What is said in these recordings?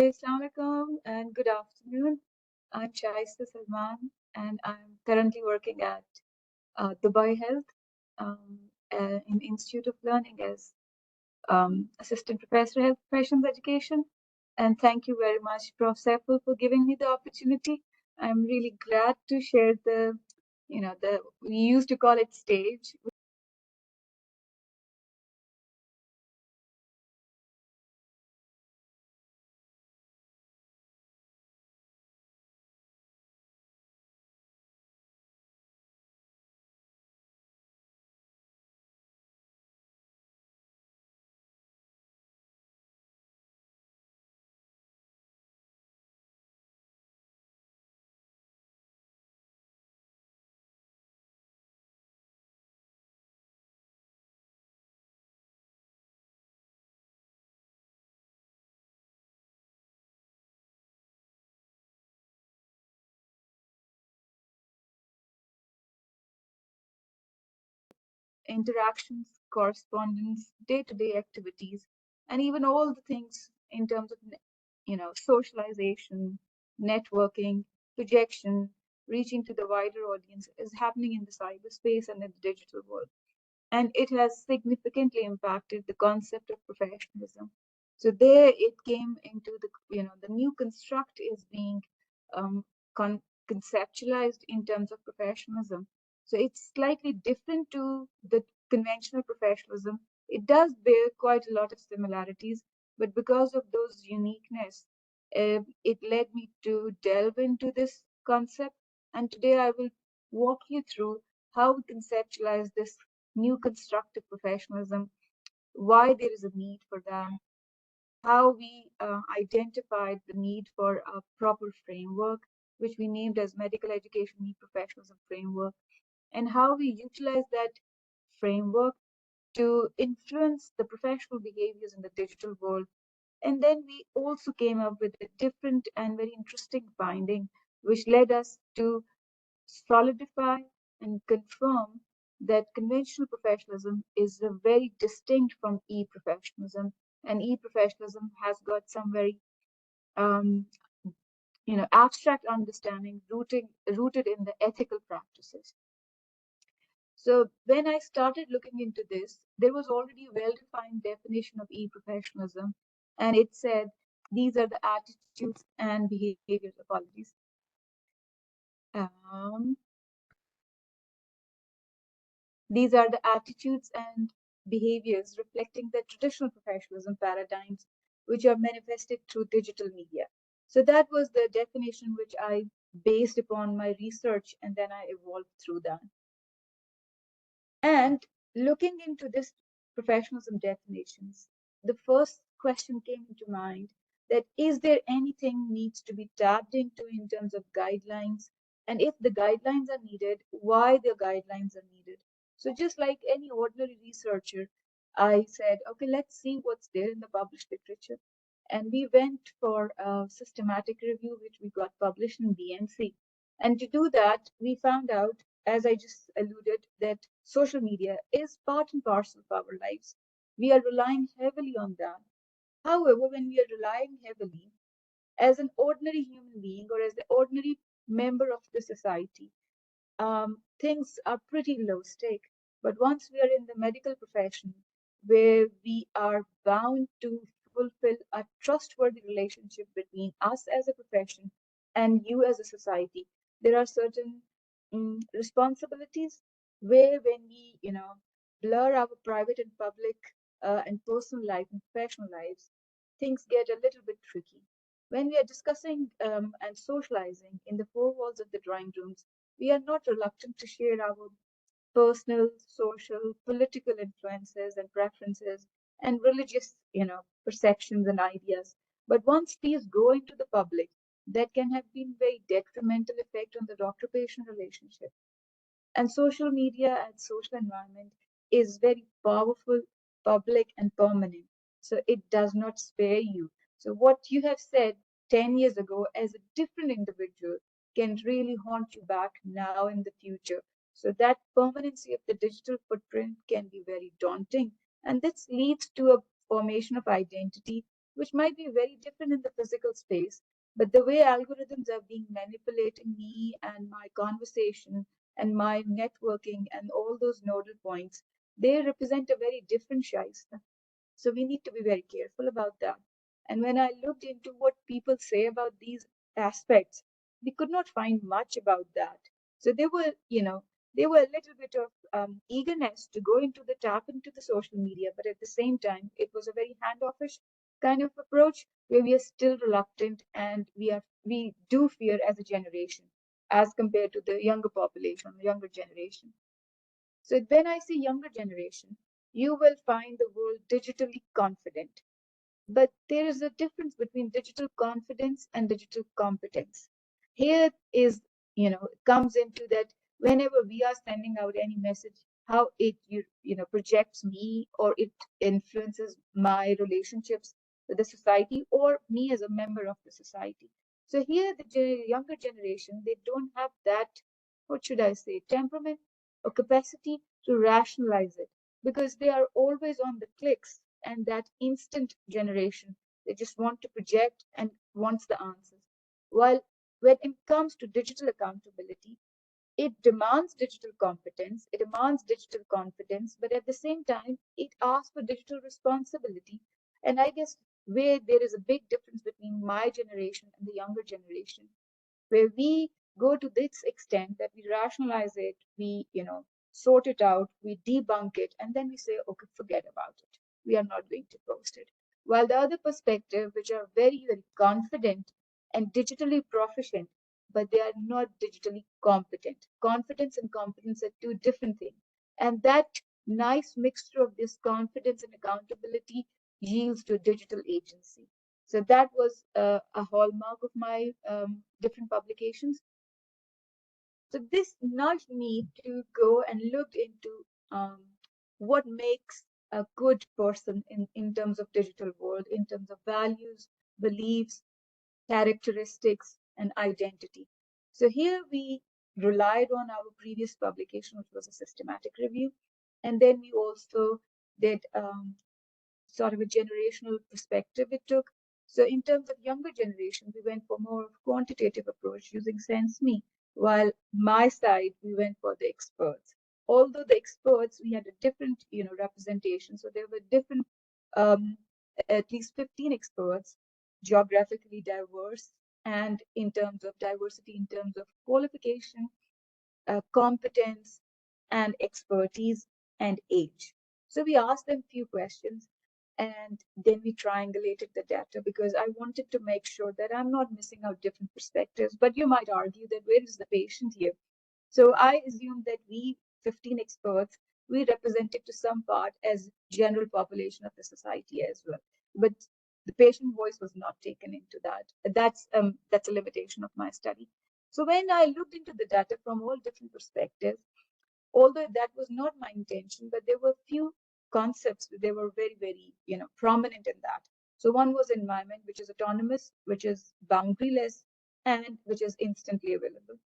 Hi, Assalamu alaikum and good afternoon. I'm Shaista Salman and I'm currently working at Dubai Health in Institute of Learning as Assistant Professor Health Professions Education. And thank you very much, Prof. Saiful, for giving me the opportunity. I'm really glad to share we used to call it stage. Interactions, correspondence, day-to-day activities, and even all the things in terms of socialization, networking, projection, reaching to the wider audience is happening in the cyberspace and in the digital world. And it has significantly impacted the concept of professionalism. So there it came into the new construct is being um, con- conceptualized in terms of professionalism. So it's slightly different to the conventional professionalism. It does bear quite a lot of similarities, but because of those uniqueness, it led me to delve into this concept. And today I will walk you through how we conceptualize this new constructive professionalism, why there is a need for them, how we identified the need for a proper framework, which we named as Medical Education MEeP Professionalism Framework, and how we utilize that framework to influence the professional behaviors in the digital world. And then we also came up with a different and very interesting finding, which led us to solidify and confirm that conventional professionalism is very distinct from e-professionalism, and e-professionalism has got some very um, abstract understanding rooted in the ethical practices. So when I started looking into this, there was already a well-defined definition of e-professionalism, and it said these are the attitudes and behaviors. Apologies. Um, These are the attitudes and behaviors reflecting the traditional professionalism paradigms which are manifested through digital media. So that was the definition which I based upon my research, and then I evolved through that. And looking into this professionalism definitions, the first question came into mind that is there anything needs to be tapped into in terms of guidelines? And if the guidelines are needed, why the guidelines are needed? So just like any ordinary researcher, I said, okay, let's see what's there in the published literature. And we went for a systematic review, which we got published in BMC. And to do that, we found out, as I just alluded, that social media is part and parcel of our lives. We are relying heavily on that. However, when we are relying heavily as an ordinary human being or as an ordinary member of the society, things are pretty low stake. But once we are in the medical profession, where we are bound to fulfill a trustworthy relationship between us as a profession and you as a society, there are certain responsibilities where when we, blur our private and public and personal life and professional lives, things get a little bit tricky. When we are discussing and socializing in the four walls of the drawing rooms, we are not reluctant to share our personal, social, political influences and preferences and religious, perceptions and ideas. But once these go into the public, that can have been very detrimental effect on the doctor-patient relationship. And social media and social environment is very powerful, public, and permanent. So it does not spare you. So what you have said 10 years ago as a different individual can really haunt you back now in the future. So that permanency of the digital footprint can be very daunting. And this leads to a formation of identity, which might be very different in the physical space. But the way algorithms are being manipulating me and my conversation and my networking and all those nodal points, they represent a very different Shaista. So we need to be very careful about that. And when I looked into what people say about these aspects, we could not find much about that. So there were a little bit of eagerness to go into the tap into the social media, but at the same time, it was a very handoffish kind of approach where we are still reluctant and we do fear as a generation as compared to the younger population, the younger generation. So when I say younger generation, you will find the world digitally confident. But there is a difference between digital confidence and digital competence. Here is, comes into that whenever we are sending out any message, how it projects me or it influences my relationships with the society or me as a member of the society. So here, the younger generation, they don't have that, what should I say, temperament or capacity to rationalize it because they are always on the clicks and that instant generation. They just want to project and wants the answers. While when it comes to digital accountability, it demands digital competence, it demands digital confidence, but at the same time, it asks for digital responsibility. And I guess where there is a big difference between my generation and the younger generation where we go to this extent that we rationalize it, we, sort it out, we debunk it, and then we say, okay, forget about it. We are not going to post it. While the other perspective, which are very, very confident and digitally proficient, but they are not digitally competent. Confidence and competence are two different things. And that nice mixture of this confidence and accountability yields to digital agency. So that was a hallmark of my different publications. So this nudged me to go and look into what makes a good person in terms of digital world, in terms of values, beliefs, characteristics, and identity. So here we relied on our previous publication, which was a systematic review. And then we also did sort of a generational perspective it took. So in terms of younger generation, we went for more of quantitative approach using SenseMe, while my side, we went for the experts. Although the experts, we had a different, representation. So there were different, um, at least 15 experts, geographically diverse, and in terms of diversity, in terms of qualification, competence, and expertise and age. So we asked them few questions and then we triangulated the data because I wanted to make sure that I'm not missing out different perspectives. But you might argue that where is the patient here? So I assume that we 15 experts, we represented to some part as general population of the society as well. But the patient voice was not taken into that. That's a limitation of my study. So when I looked into the data from all different perspectives, although that was not my intention, but there were few concepts they were very, very, prominent in that. So one was environment, which is autonomous, which is boundaryless, and which is instantly available.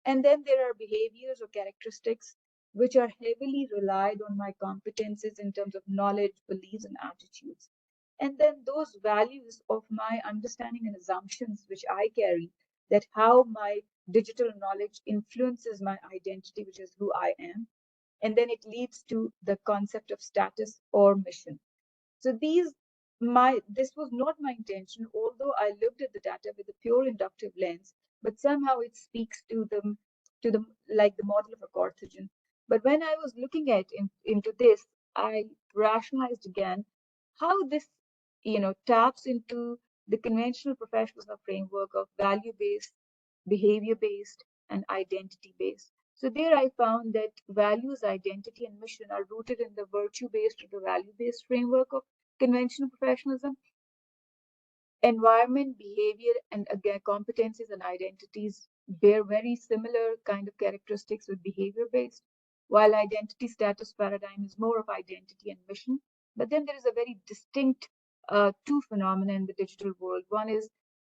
And then there are behaviors or characteristics which are heavily relied on my competences in terms of knowledge, beliefs, and attitudes. And then those values of my understanding and assumptions which I carry, that how my digital knowledge influences my identity, which is who I am. And then it leads to the concept of status or mission. So this was not my intention, although I looked at the data with a pure inductive lens, but somehow it speaks to the like the model of a Cartesian. But when I was looking into this, I rationalized again how this taps into the conventional professional framework of value-based, behavior-based, and identity-based. So there I found that values, identity, and mission are rooted in the virtue-based or the value-based framework of conventional professionalism. Environment, behavior, and again, competencies and identities bear very similar kind of characteristics with behavior-based, while identity status paradigm is more of identity and mission. But then there is a very distinct two phenomena in the digital world. One is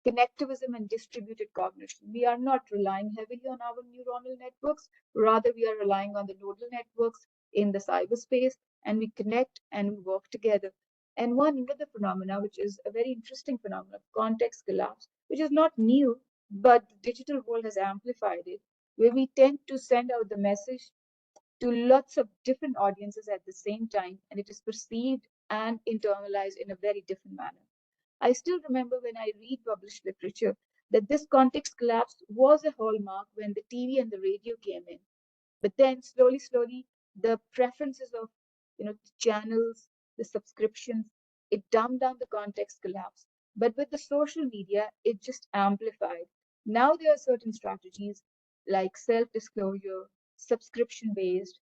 connectivism and distributed cognition. We are not relying heavily on our neuronal networks, rather we are relying on the nodal networks in the cyberspace, and we connect and we work together. And one another phenomena, which is a very interesting phenomenon, context collapse, which is not new, but the digital world has amplified it, where we tend to send out the message to lots of different audiences at the same time, and it is perceived and internalized in a very different manner. I still remember when I read published literature that this context collapse was a hallmark when the TV and the radio came in. But then slowly, the preferences of the channels, the subscriptions, it dumbed down the context collapse. But with the social media, it just amplified. Now there are certain strategies like self-disclosure, subscription-based,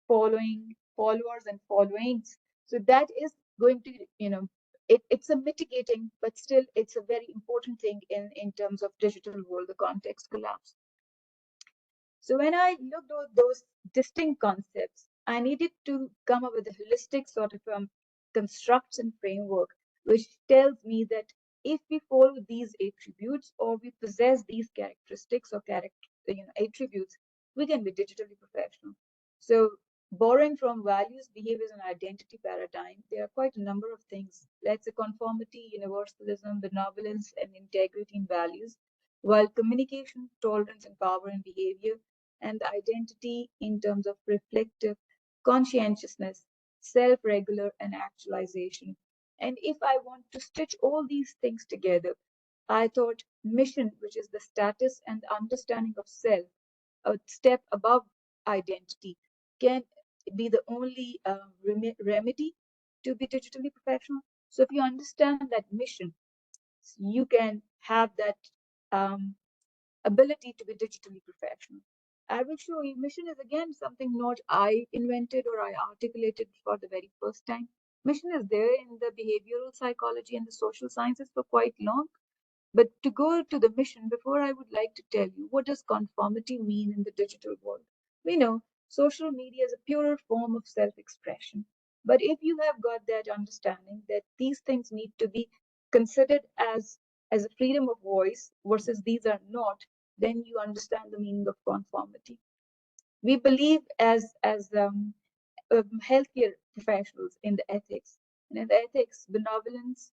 following, followers and followings. So that is going to, it's a mitigating, but still it's a very important thing in terms of digital world, the context collapse. So when I looked at those distinct concepts, I needed to come up with a holistic sort of constructs and framework, which tells me that if we follow these attributes or we possess these characteristics or attributes, we can be digitally professional. So borrowing from values, behaviors, and identity paradigm, there are quite a number of things. Let's say conformity, universalism, benevolence, and integrity in values, while communication, tolerance, and power in behavior, and the identity in terms of reflective conscientiousness, self regular, and actualization. And if I want to stitch all these things together, I thought mission, which is the status and understanding of self, a step above identity, can be the only remedy to be digitally professional. So if you understand that mission, you can have that um, ability to be digitally professional. I will show you mission is again something not I invented or I articulated for the very first time. Mission is there in the behavioral psychology and the social sciences for quite long. But to go to the mission, before I would like to tell you what does conformity mean in the digital world. We know social media is a purer form of self-expression. But if you have got that understanding that these things need to be considered as a freedom of voice versus these are not, then you understand the meaning of conformity. We believe as healthcare professionals in the ethics. And in the ethics, benevolence,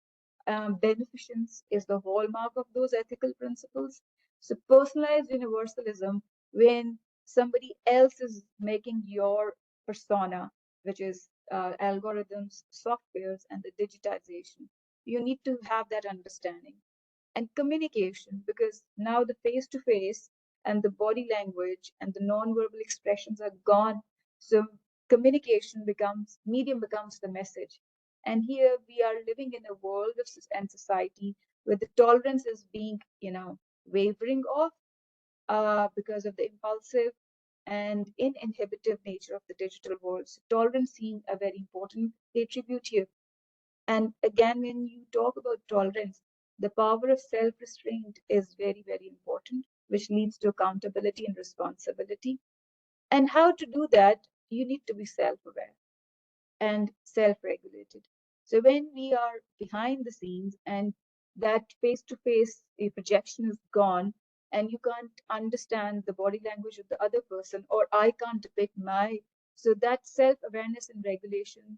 beneficence is the hallmark of those ethical principles. So, personalized universalism, when somebody else is making your persona, which is algorithms, softwares, and the digitization, you need to have that understanding. And communication, because now the face to face and the body language and the non-verbal expressions are gone. So communication becomes medium becomes the message. And here we are living in a world of and society where the tolerance is being wavering off because of the impulsive and uninhibitive nature of the digital world. So tolerance seems a very important attribute here. And again, when you talk about tolerance, the power of self restraint is very, very important, which leads to accountability and responsibility. And how to do that, you need to be self aware and self regulated. So when we are behind the scenes and that face to face projection is gone, and you can't understand the body language of the other person, or I can't depict my, so that self awareness and regulation,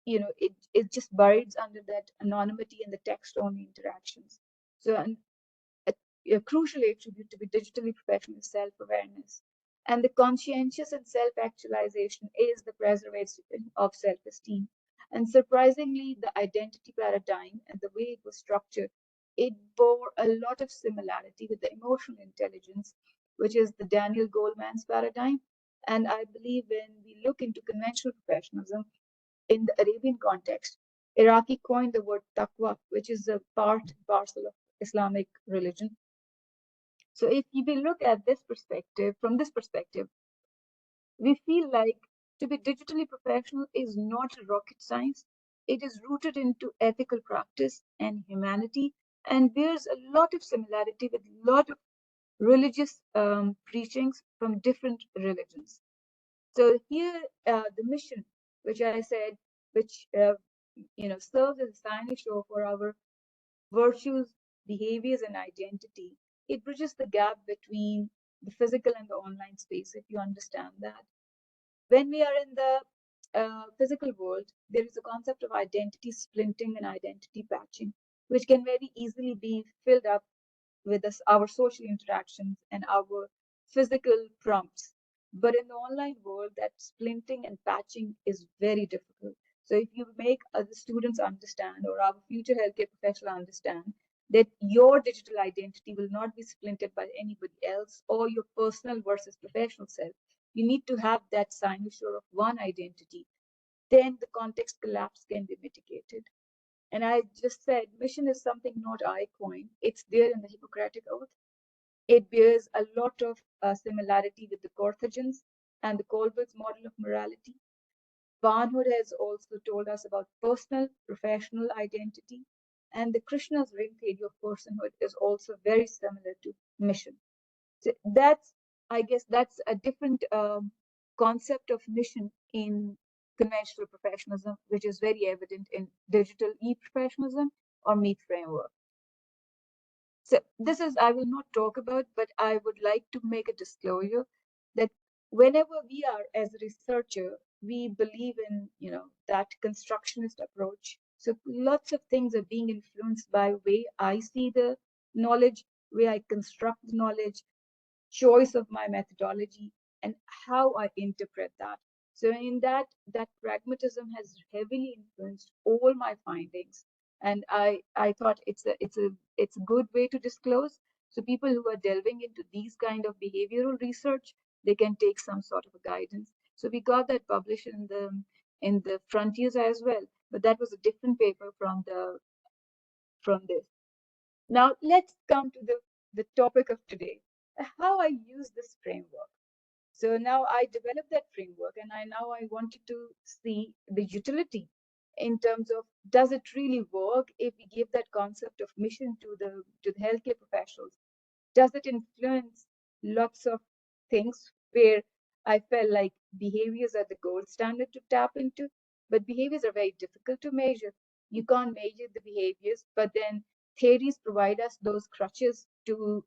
it just buried under that anonymity and the text only interactions. So a, a crucial attribute to be digitally professional is self-awareness, and the conscientious and self-actualization is the preservation of self-esteem. And surprisingly, the identity paradigm and the way it was structured, it bore a lot of similarity with the emotional intelligence, which is the Daniel Goleman's paradigm. And I believe when we look into conventional professionalism, in the Arabian context, Iraqi coined the word taqwa, which is a part and parcel of Islamic religion. So if we look at this perspective, from this perspective, we feel like to be digitally professional is not a rocket science. It is rooted into ethical practice and humanity, and bears a lot of similarity with a lot of religious preachings from different religions. So here, the mission, which I said, which serves as a sign show for our virtues, behaviors, and identity. It bridges the gap between the physical and the online space. If you understand that, when we are in the physical world, there is a concept of identity splinting and identity patching, which can very easily be filled up with us, our social interactions and our physical prompts. But in the online world, that splinting and patching is very difficult. So if you make other students understand or our future healthcare professional understand that your digital identity will not be splintered by anybody else or your personal versus professional self, you need to have that cynosure of one identity. Then the context collapse can be mitigated. And I just said, mission is something not I coined. It's there in the Hippocratic Oath. It bears a lot of similarity with the Carthaginians and the Kohlberg's model of morality. Barnhood has also told us about personal, professional identity. And the Krishna's ring theory of personhood is also very similar to mission. So that's, I guess, that's a different concept of mission in conventional professionalism, which is very evident in digital e-professionalism or MEeP framework. So this is, I will not talk about, but I would like to make a disclosure that whenever we are as a researcher, we believe in, that constructionist approach. So lots of things are being influenced by way I see the knowledge, way I construct the knowledge, choice of my methodology, and how I interpret that. So in that pragmatism has heavily influenced all my findings. And I thought it's a good way to disclose. So people who are delving into these kind of behavioral research, they can take some sort of a guidance. So we got that published in the Frontiers as well. But that was a different paper from this. Now let's come to the topic of today, how I use this framework. So now I developed that framework and I wanted to see the utility in terms of does it really work if we give that concept of mission to the healthcare professionals? Does it influence lots of things where I felt like behaviors are the gold standard to tap into, but behaviors are very difficult to measure. You can't measure the behaviors, but then theories provide us those crutches to,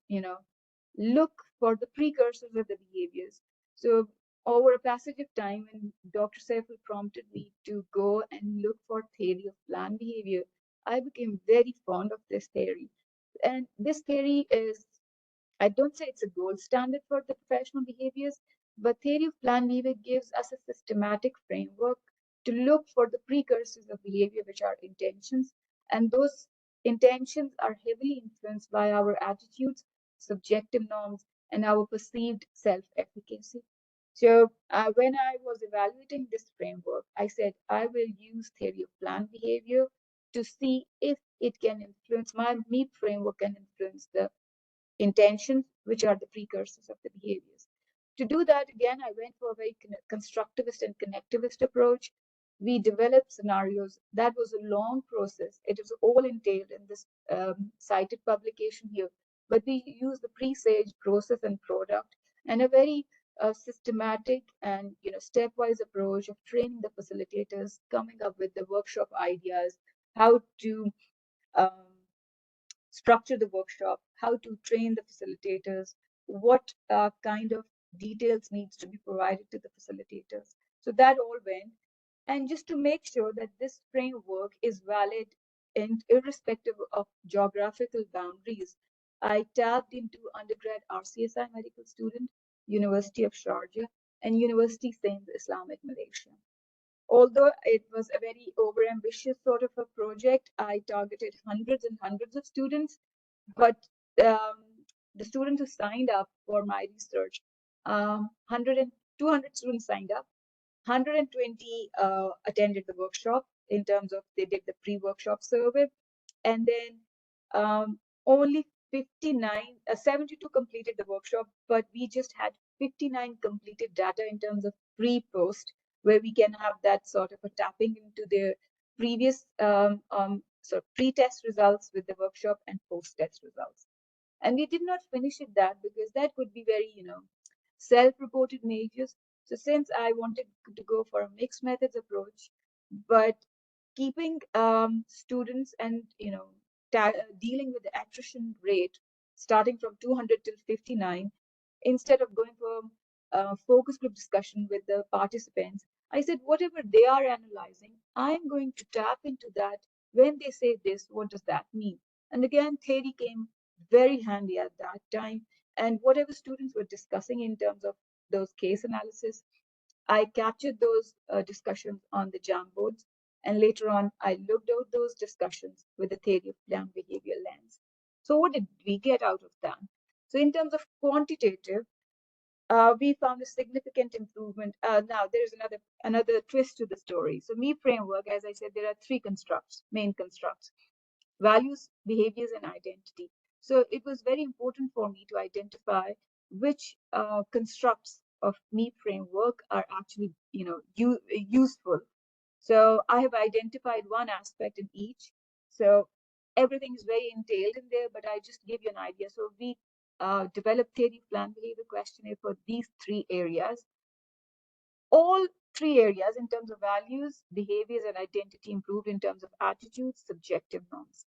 look for the precursors of the behaviors. So over a passage of time, when Dr. Saiful prompted me to go and look for theory of planned behavior, I became very fond of this theory. And this theory is, I don't say it's a gold standard for the professional behaviors, but theory of planned behavior gives us a systematic framework to look for the precursors of behavior, which are intentions. And those intentions are heavily influenced by our attitudes, subjective norms, and our perceived self-efficacy. So when I was evaluating this framework, I said I will use theory of planned behavior to see if it can influence my MEeP framework can influence the intentions, which are the precursors of the behaviors. To do that, again, I went for a very constructivist and connectivist approach. We developed scenarios. That was a long process. It was all entailed in this cited publication here. But we used the presage process and product and a very systematic and stepwise approach of training the facilitators, coming up with the workshop ideas, how to um, structure the workshop, how to train the facilitators, what kind of details needs to be provided to the facilitators. So that all went. And just to make sure that this framework is valid and irrespective of geographical boundaries, I tapped into undergrad RCSI medical student, University of Sharjah, and University Saint Islamic Malaysia. Although it was a very overambitious sort of a project, I targeted hundreds and hundreds of students, but um, the students who signed up for my research, 100 and 200 students signed up, 120 attended the workshop in terms of they did the pre-workshop survey, and then only 59, 72 completed the workshop, but we just had 59 completed data in terms of pre-post, where we can have that sort of a tapping into their previous sort of pre-test results with the workshop and post-test results. And we did not finish it that because that could be very, self-reported majors. So since I wanted to go for a mixed methods approach, but keeping students and dealing with the attrition rate starting from 200 till 59, instead of going for focus group discussion with the participants, I said, whatever they are analyzing, I'm going to tap into that. When they say this, what does that mean? And again, theory came very handy at that time. And whatever students were discussing in terms of those case analysis, I captured those discussions on the Jamboards, and later on, I looked out those discussions with the theory of learned behavior lens. So, what did we get out of that? So, in terms of quantitative, we found a significant improvement. Now, there's another twist to the story. So, MEeP framework, as I said, there are three constructs, main constructs: values, behaviors, and identity. So it was very important for me to identify which constructs of MEeP framework are actually, useful. So I have identified one aspect in each. So everything is very entailed in there, but I just give you an idea. So we developed theory plan behavior questionnaire for these three areas. All three areas in terms of values, behaviors, and identity improved in terms of attitudes, subjective norms,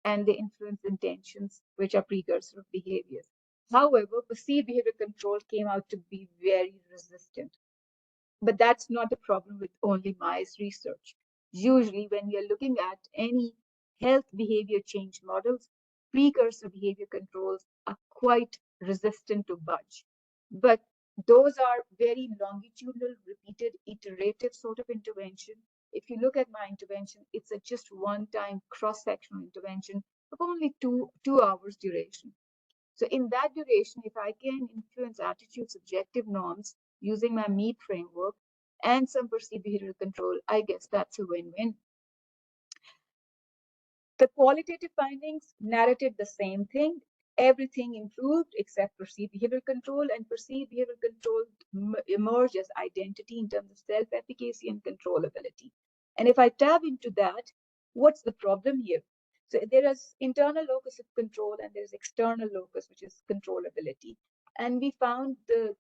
and they influence intentions, which are precursor of behaviors. However, perceived behavior control came out to be very resistant. But that's not a problem with only MICE research. Usually, when we are looking at any health behavior change models, precursor behavior controls are quite resistant to budge. But those are very longitudinal, repeated, iterative sort of intervention. If you look at my intervention, it's a just one-time cross-sectional intervention of only two hours duration. So in that duration, if I can influence attitude subjective norms using my MEeP framework and some perceived behavioral control, I guess that's a win-win. The qualitative findings narrated the same thing. Everything improved except perceived behavioral control, and perceived behavioral control emerged as identity in terms of self-efficacy and controllability. And if I tab into that, what's the problem here? So there is internal locus of control and there's external locus, which is controllability. And we found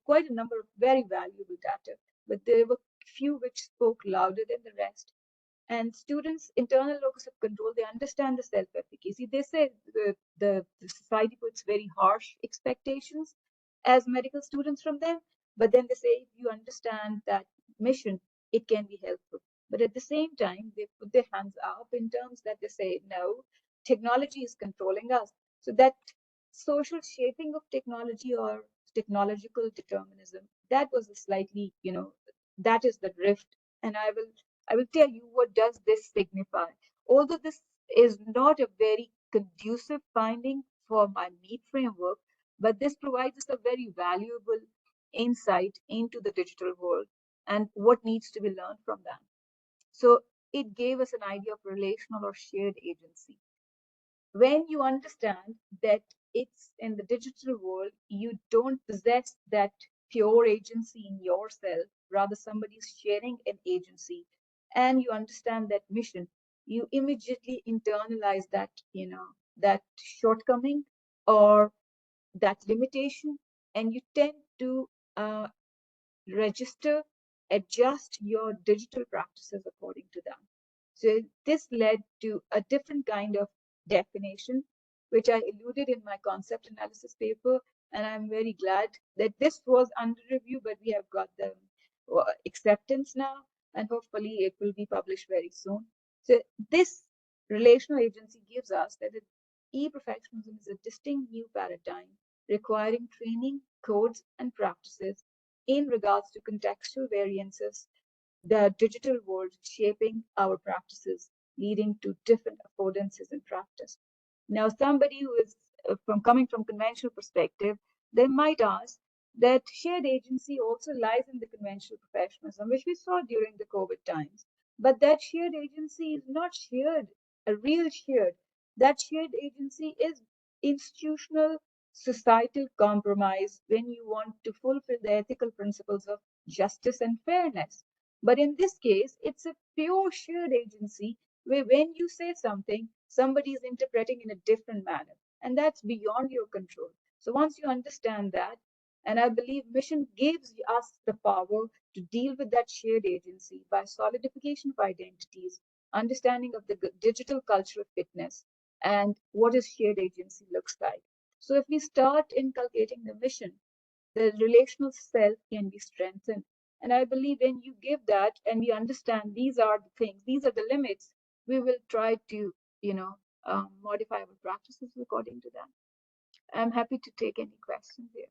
quite a number of very valuable data, but there were few which spoke louder than the rest. And students' internal locus of control, they understand the self-efficacy. They say the society puts very harsh expectations as medical students from them, but then they say if you understand that mission, it can be helpful. But at the same time, they put their hands up in terms that they say, no, technology is controlling us. So that social shaping of technology or technological determinism, that was a slightly, that is the drift. And I will tell you what does this signify. Although this is not a very conducive finding for my MEeP framework, but this provides us a very valuable insight into the digital world and what needs to be learned from that. So it gave us an idea of relational or shared agency. When you understand that it's in the digital world, you don't possess that pure agency in yourself, rather somebody is sharing an agency, and you understand that mission, you immediately internalize that, that shortcoming or that limitation, and you tend to register, adjust your digital practices according to that. So this led to a different kind of definition, which I alluded in my concept analysis paper. And I'm very glad that this was under review, but we have got the acceptance now, and hopefully it will be published very soon. So this relational agency gives us that e-professionalism is a distinct new paradigm requiring training, codes, and practices in regards to contextual variances, the digital world shaping our practices, leading to different affordances in practice. Now, somebody who is from coming from conventional perspective, they might ask that shared agency also lies in the conventional professionalism, which we saw during the COVID times. But that shared agency is not shared, a real shared. That shared agency is institutional societal compromise when you want to fulfill the ethical principles of justice and fairness. But in this case, it's a pure shared agency where when you say something, somebody is interpreting in a different manner. And that's beyond your control. So once you understand that, and I believe mission gives us the power to deal with that shared agency by solidification of identities, understanding of the digital cultural fitness, and what is shared agency looks like. So if we start inculcating the mission, the relational self can be strengthened. And I believe when you give that and we understand these are the things, these are the limits, we will try to, you know, modify our practices according to that. I'm happy to take any questions here.